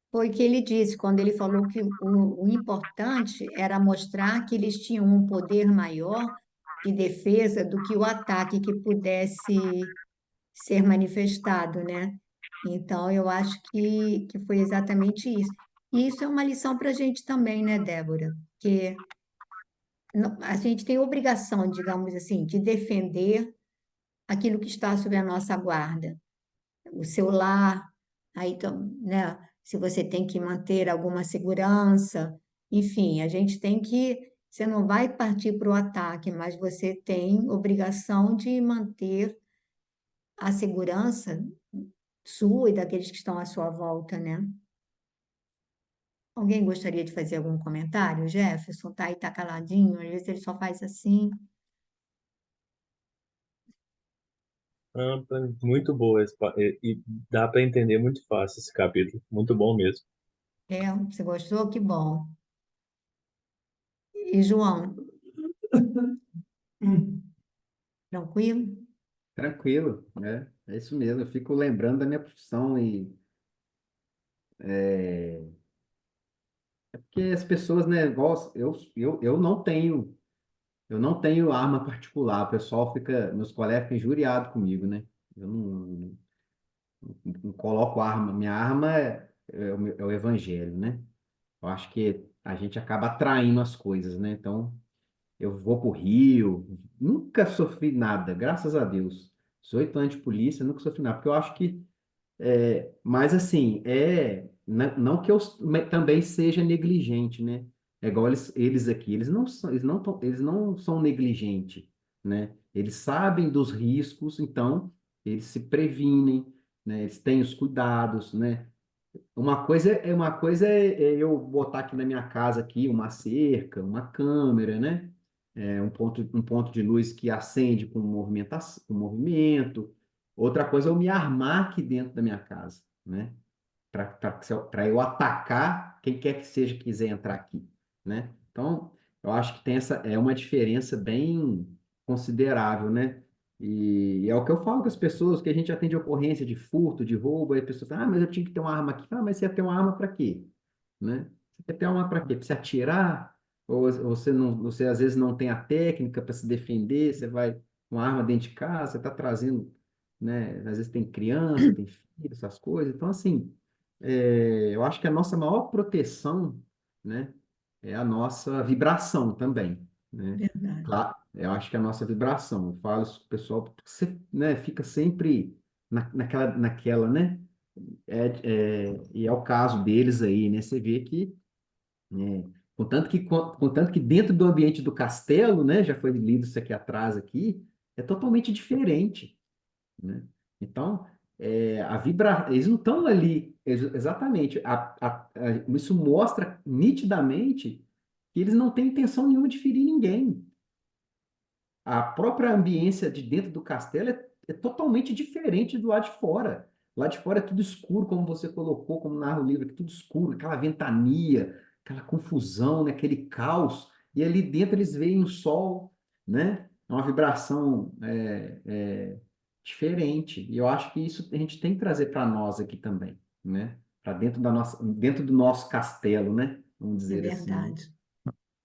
Foi o que ele disse quando ele falou que o importante era mostrar que eles tinham um poder maior de defesa do que o ataque que pudesse ser manifestado, né? Então, eu acho que foi exatamente isso. E isso é uma lição para a gente também, né, Débora? Que a gente tem obrigação, digamos assim, de defender aquilo que está sob a nossa guarda. O seu lar, aí, né, se você tem que manter alguma segurança, enfim, a gente tem que, você não vai partir para o ataque, mas você tem obrigação de manter a segurança sua e daqueles que estão à sua volta, né? Alguém gostaria de fazer algum comentário? Jefferson tá aí, tá caladinho, às vezes ele só faz assim. Ampla, muito boa e dá para entender muito fácil esse capítulo. Muito bom mesmo. É, você gostou? Que bom. E João, tranquilo? Tranquilo, né? É isso mesmo. Eu fico lembrando da minha profissão e porque as pessoas, né, igual eu não tenho arma particular. O pessoal fica, meus colegas ficam injuriados comigo, né? Eu não coloco arma. Minha arma é o evangelho, né? Eu acho que a gente acaba atraindo as coisas, né? Então, eu vou pro Rio, nunca sofri nada, graças a Deus. 18 anos de polícia, nunca sofri nada, porque eu acho que mas assim, não que eu também seja negligente, né? É igual eles aqui, eles não são negligentes, né? Eles sabem dos riscos, então eles se previnem, né? Eles têm os cuidados, né? Uma coisa é eu botar aqui na minha casa aqui uma cerca, uma câmera, né? Um ponto de luz que acende com movimento. Outra coisa é eu me armar aqui dentro da minha casa, né? Para eu atacar quem quer que seja que quiser entrar aqui, né? Então, eu acho que tem uma diferença bem considerável, né? E é o que eu falo com as pessoas, que a gente atende ocorrência de furto, de roubo, aí a pessoa fala, mas eu tinha que ter uma arma aqui. Ah, mas você ia ter uma arma para quê? Né? Você quer ter uma arma para quê? Para você atirar? Ou você às vezes não tem a técnica para se defender, você vai com uma arma dentro de casa, você está trazendo, né? Às vezes tem criança, tem filho, essas coisas. Então, assim, eu acho que a nossa maior proteção, né, é a nossa vibração também, né? Verdade. Claro, eu acho que a nossa vibração, eu falo isso pro pessoal, porque você, né, fica sempre naquela, né? E é o caso deles aí, né? Você vê que, né, contanto que dentro do ambiente do castelo, né, já foi lido isso aqui atrás aqui, é totalmente diferente, né? Então, eles não estão ali exatamente. Isso mostra nitidamente que eles não têm intenção nenhuma de ferir ninguém. A própria ambiência de dentro do castelo é totalmente diferente do lado de fora. Lá de fora é tudo escuro, como você colocou, como narra o livro, é tudo escuro, aquela ventania, aquela confusão, né? Aquele caos. E ali dentro eles veem o sol, né? É uma vibração diferente. E eu acho que isso a gente tem que trazer para nós aqui também, né? Para dentro do nosso castelo, né? Vamos É dizer assim, né? verdade.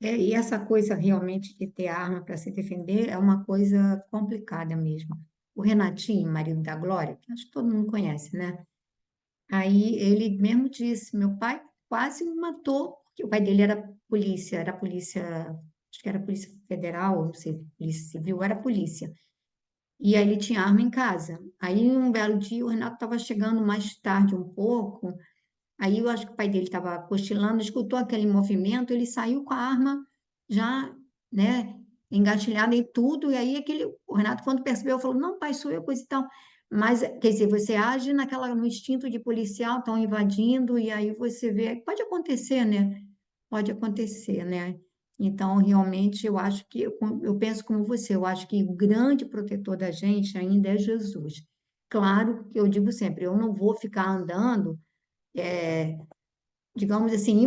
E essa coisa realmente de ter arma para se defender é uma coisa complicada mesmo. O Renatinho, marido da Glória, que acho que todo mundo conhece, né? Aí ele mesmo disse: meu pai quase me matou, porque o pai dele era polícia, acho que era polícia federal, não sei, polícia civil, era polícia. E aí ele tinha arma em casa. Aí um belo dia o Renato estava chegando mais tarde um pouco. Aí eu acho que o pai dele estava cochilando, escutou aquele movimento, ele saiu com a arma já, né, engatilhada em tudo, e aí o Renato, quando percebeu, falou, não, pai, sou eu, coisa e tal. Mas, quer dizer, você age no instinto de policial, estão invadindo, e aí você vê, pode acontecer, né? Pode acontecer, né? Então, realmente, eu acho que, eu penso como você, eu acho que o grande protetor da gente ainda é Jesus. Claro que eu digo sempre, eu não vou ficar andando digamos assim, A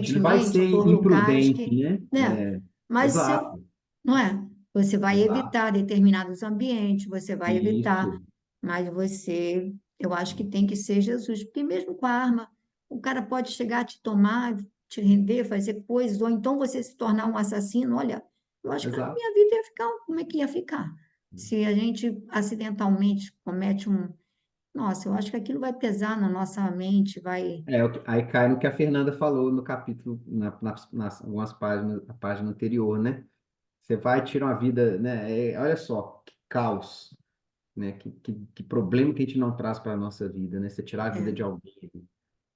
gente não vai imprudentemente ser por lugares imprudente, que, né? né? Mas se, Exato, não é? Você vai exato. evitar determinados ambientes, você vai evitar, Isso, mas você, eu acho que tem que ser Jesus, porque mesmo com a arma, o cara pode chegar a te tomar, te render, fazer coisas, ou então você se tornar um assassino. Olha, eu acho que a exato. minha vida ia ficar, como é que ia ficar? Se a gente acidentalmente comete um. Nossa, eu acho que aquilo vai pesar na nossa mente, vai. Aí cai no que a Fernanda falou no capítulo, nas algumas páginas, a página anterior, né? Você vai tirar uma vida, né? Olha só, que caos, né? Que problema que a gente não traz para a nossa vida, né? Você tirar a vida É, de alguém.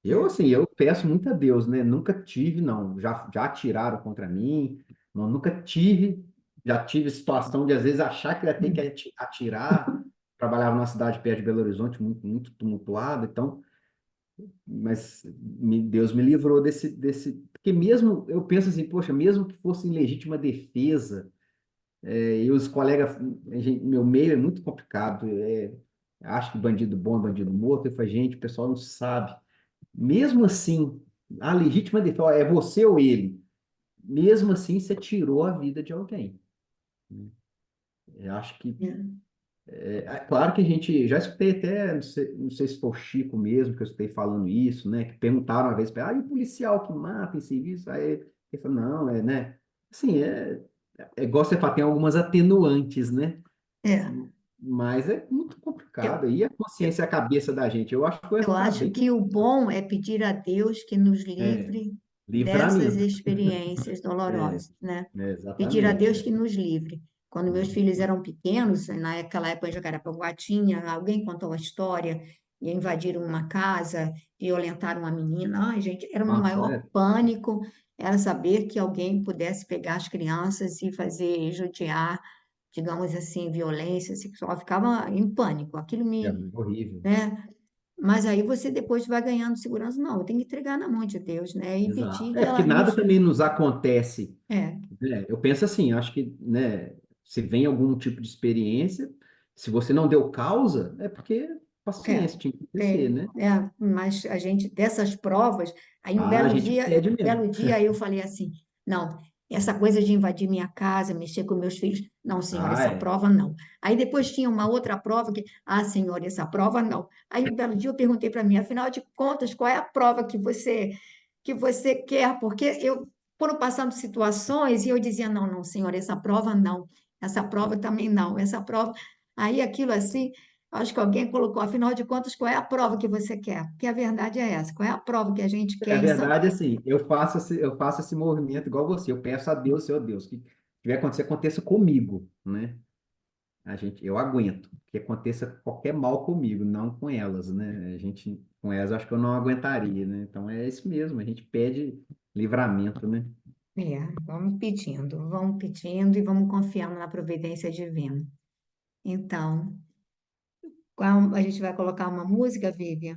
Eu, é, assim, eu peço muito a Deus, né? Nunca tive, não. Já atiraram contra mim, não, nunca tive. Já tive situação de, às vezes, achar que ia ter que atirar. Trabalhava numa cidade perto de Belo Horizonte, muito, muito tumultuada, então, mas Deus me livrou desse. Porque mesmo, eu penso assim, poxa, mesmo que fosse em legítima defesa, e os colegas, meu meio é muito complicado, acho que bandido bom é bandido morto, eu falo, gente, o pessoal não sabe. Mesmo assim, a legítima defesa, ó, é você ou ele. Mesmo assim, você tirou a vida de alguém. Eu acho que, é. claro que a gente, já escutei até, não sei se foi o Chico mesmo que eu escutei falando isso, né? Que perguntaram uma vez para ele, e o policial que mata em serviço? Aí ele falou, não, né? Assim, é igual você fala, tem algumas atenuantes, né? É. Mas é muito complicado. Eu, E a consciência, a cabeça da gente? Eu acho que eu essa tá acho bem, que o bom é pedir a Deus que nos é, livre dessas livramento. experiências É, dolorosas, né? Pedir a exatamente. Deus que nos livre. Quando meus filhos Uhum. eram pequenos, naquela época em Jacarepaguá, tinha, alguém contou uma história e invadiram uma casa, violentaram uma menina. Ai, gente, era o meu Nossa, maior pânico, era saber que alguém pudesse pegar as crianças e fazer judiar, digamos assim, violência sexual. Eu ficava em pânico. Aquilo é me, horrível. né? Mas aí você depois vai ganhando segurança. Não, eu tenho que entregar na mão de Deus, né? E Exato. pedir que É porque ela nada nos. também nos acontece, É, né? Eu penso assim, acho que, né, se vem algum tipo de experiência, se você não deu causa, é porque é, paciência tinha que acontecer, tem, né? mas a gente, dessas provas, aí Ah, a gente pede um mesmo. belo dia eu falei assim, não, essa coisa de invadir minha casa, mexer com meus filhos, não, senhor, Ah, essa é. prova não. Aí depois tinha uma outra prova que, senhor, essa prova não. Aí um belo dia eu perguntei para mim, afinal de contas, qual é a prova que você quer? Porque eu foram passando situações e eu dizia, não, não, senhor, essa prova não, essa prova também não, essa prova. Aí aquilo assim, acho que alguém colocou, afinal de contas, qual é a prova que você quer? Porque a verdade é essa, qual é a prova que a gente É quer em São. verdade, assim, eu faço esse movimento igual você. Eu peço a Deus, Senhor Deus, que tiver acontecer, aconteça comigo, né? Eu aguento que aconteça qualquer mal comigo, não com elas, né? Com elas, eu acho que eu não aguentaria, né? Então é isso mesmo, a gente pede livramento, né? Vamos pedindo e vamos confiando na providência divina. Então, a gente vai colocar uma música, Vivian?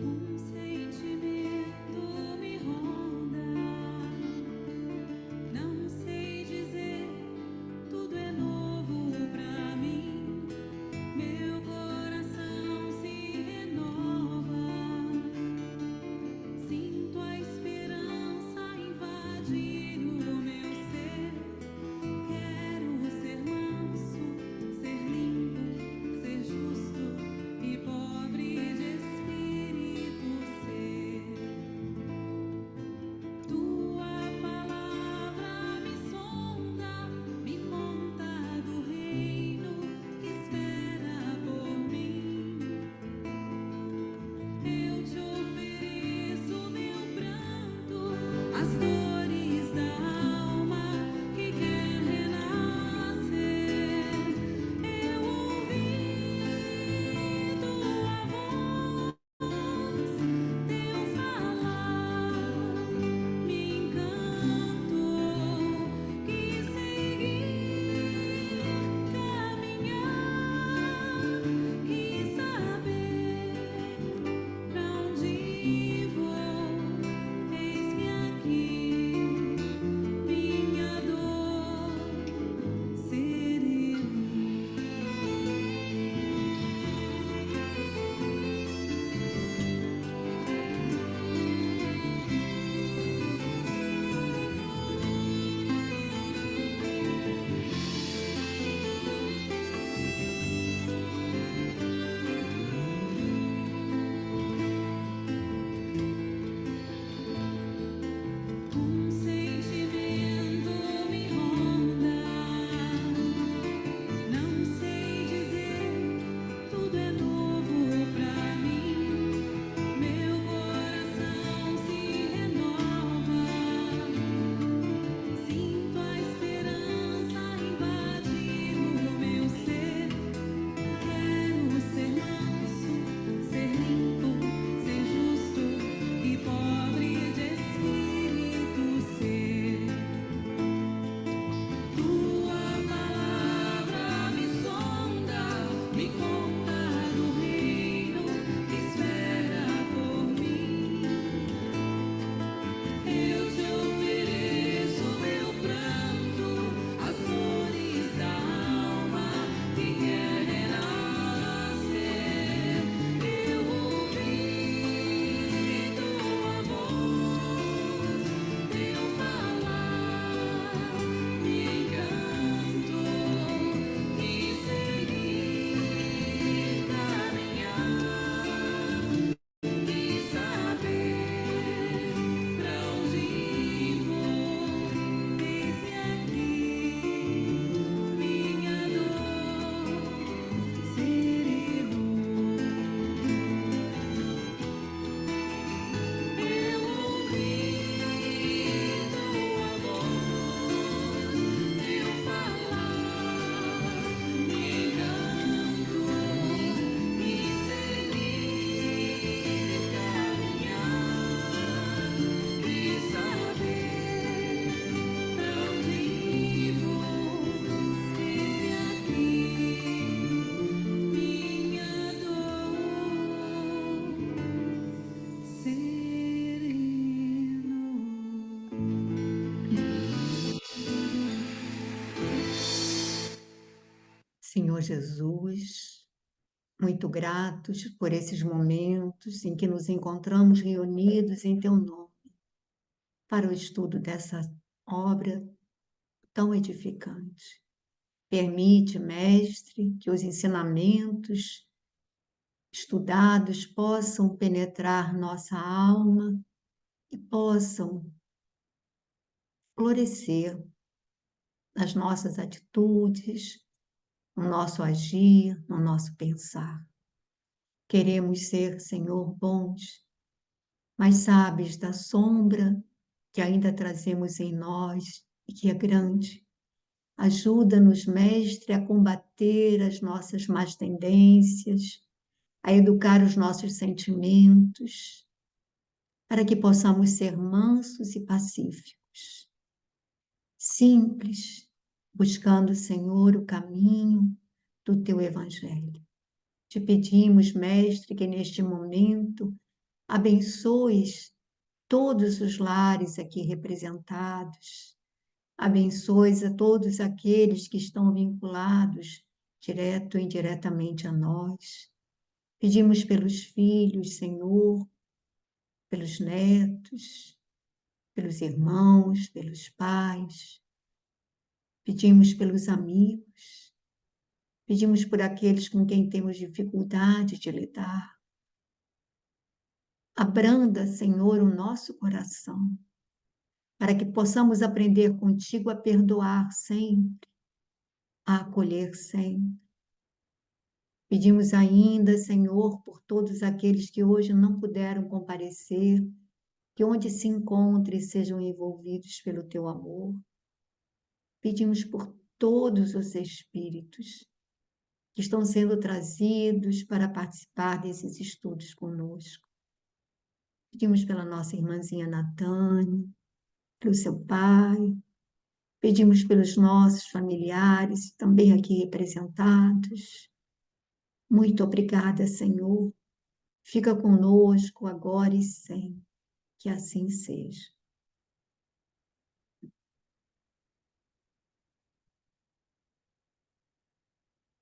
Um sentimento me ronda. Senhor Jesus, muito gratos por esses momentos em que nos encontramos reunidos em Teu nome para o estudo dessa obra tão edificante. Permite, Mestre, que os ensinamentos estudados possam penetrar nossa alma e possam florescer nas nossas atitudes, no nosso agir, no nosso pensar. Queremos ser, Senhor, bons, mas sabes da sombra que ainda trazemos em nós e que é grande. Ajuda-nos, Mestre, a combater as nossas más tendências, a educar os nossos sentimentos, para que possamos ser mansos e pacíficos, simples, buscando, Senhor, o caminho do Teu Evangelho. Te pedimos, Mestre, que neste momento abençoes todos os lares aqui representados, abençoes a todos aqueles que estão vinculados, direto ou indiretamente a nós. Pedimos pelos filhos, Senhor, pelos netos, pelos irmãos, pelos pais. Pedimos pelos amigos. Pedimos por aqueles com quem temos dificuldade de lidar. Abranda, Senhor, o nosso coração, para que possamos aprender contigo a perdoar sempre, a acolher sempre. Pedimos ainda, Senhor, por todos aqueles que hoje não puderam comparecer, que onde se encontrem sejam envolvidos pelo teu amor. Pedimos por todos os espíritos que estão sendo trazidos para participar desses estudos conosco. Pedimos pela nossa irmãzinha Natânia, pelo seu pai, pedimos pelos nossos familiares, também aqui representados. Muito obrigada, Senhor. Fica conosco agora e sempre. Que assim seja.